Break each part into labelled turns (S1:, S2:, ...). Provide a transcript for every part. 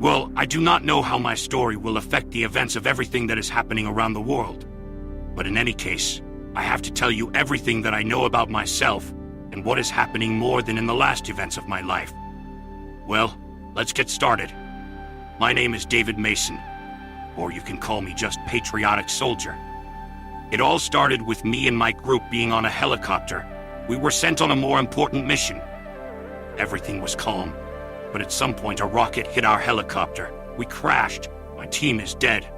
S1: Well, I do not know how my story will affect the events of everything that is happening around the world. But in any case, I have to tell you everything that I know about myself and what is happening more than in the last events of my life. Well, let's get started. My name is David Mason, or you can call me just Patriotic Soldier. It all started with me and my group being on a helicopter. We were sent on a more important mission. Everything was calm, but at some point a rocket hit our helicopter. We crashed. My team is dead.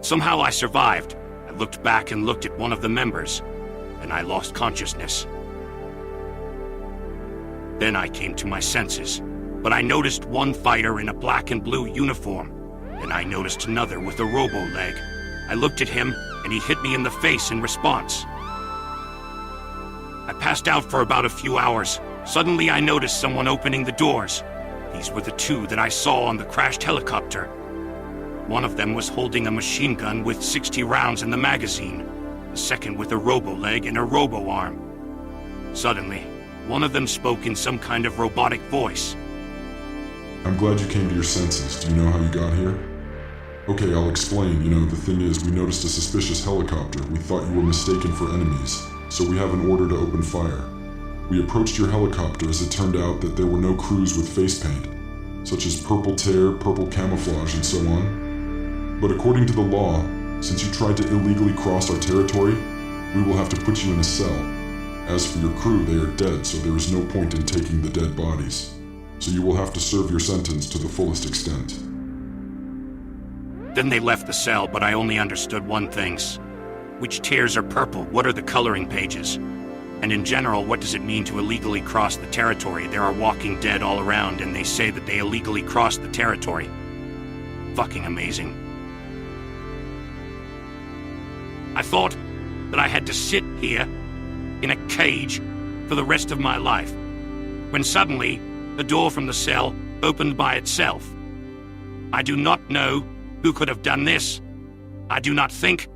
S1: Somehow I survived. I looked back and looked at one of the members, and I lost consciousness. Then I came to my senses, but I noticed one fighter in a black and blue uniform. Then I noticed another with a robo-leg. I looked at him, and he hit me in the face in response. I passed out for about a few hours. Suddenly I noticed someone opening the doors. These were the two that I saw on the crashed helicopter. One of them was holding a machine gun with 60 rounds in the magazine, the second with a robo-leg and a robo-arm. Suddenly, one of them spoke in some kind of robotic voice.
S2: I'm glad you came to your senses. Do you know how you got here? Okay, I'll explain. The thing is, we noticed a suspicious helicopter. We thought you were mistaken for enemies, so we have an order to open fire. We approached your helicopter as it turned out that there were no crews with face paint, such as purple tear, purple camouflage, and so on. But according to the law, since you tried to illegally cross our territory, we will have to put you in a cell. As for your crew, they are dead, so there is no point in taking the dead bodies. So you will have to serve your sentence to the fullest extent.
S1: Then they left the cell, but I only understood one thing. Which tears are purple? What are the coloring pages? And in general, what does it mean to illegally cross the territory? There are walking dead all around, and they say that they illegally crossed the territory. Fucking amazing. I thought that I had to sit here in a cage for the rest of my life, when suddenly the door from the cell opened by itself. I do not know who could have done this. I do not think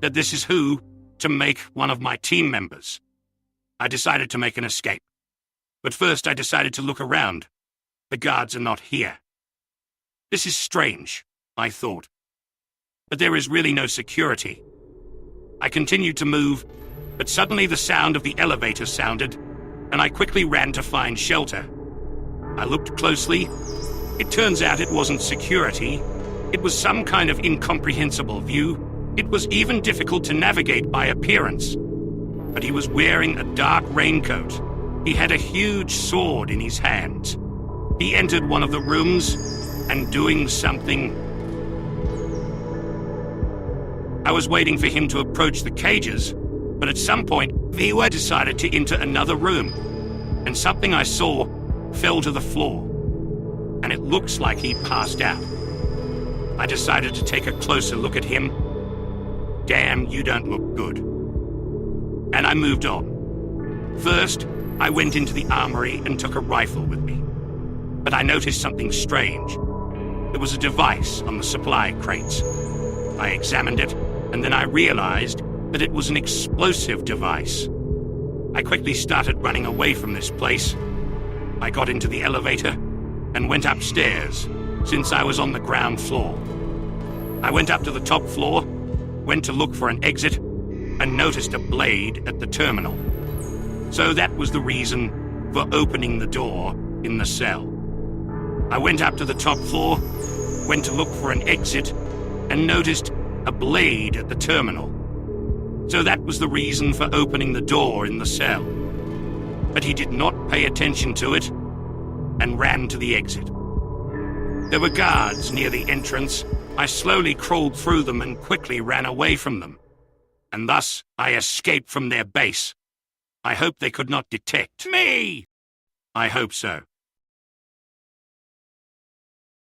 S1: that this is who to make one of my team members. I decided to make an escape. But first I decided to look around. The guards are not here. This is strange, I thought. But there is really no security. I continued to move, but suddenly the sound of the elevator sounded, and I quickly ran to find shelter. I looked closely. It turns out it wasn't security. It was some kind of incomprehensible view. It was even difficult to navigate by appearance. But he was wearing a dark raincoat. He had a huge sword in his hands. He entered one of the rooms and doing something. I was waiting for him to approach the cages, but at some point, Viwa decided to enter another room, and something I saw fell to the floor, and it looks like he passed out. I decided to take a closer look at him. Damn, you don't look good. And I moved on. First, I went into the armory and took a rifle with me. But I noticed something strange. There was a device on the supply crates. I examined it, and then I realized that it was an explosive device. I quickly started running away from this place. I got into the elevator and went upstairs, since I was on the ground floor. I went up to the top floor, went to look for an exit, and noticed a blade at the terminal. So that was the reason for opening the door in the cell. I went up to the top floor, went to look for an exit, and noticed a blade at the terminal. So that was the reason for opening the door in the cell. But he did not pay attention to it and ran to the exit. There were guards near the entrance. I slowly crawled through them and quickly ran away from them. And thus I escaped from their base. I hope they could not detect me. I hope so.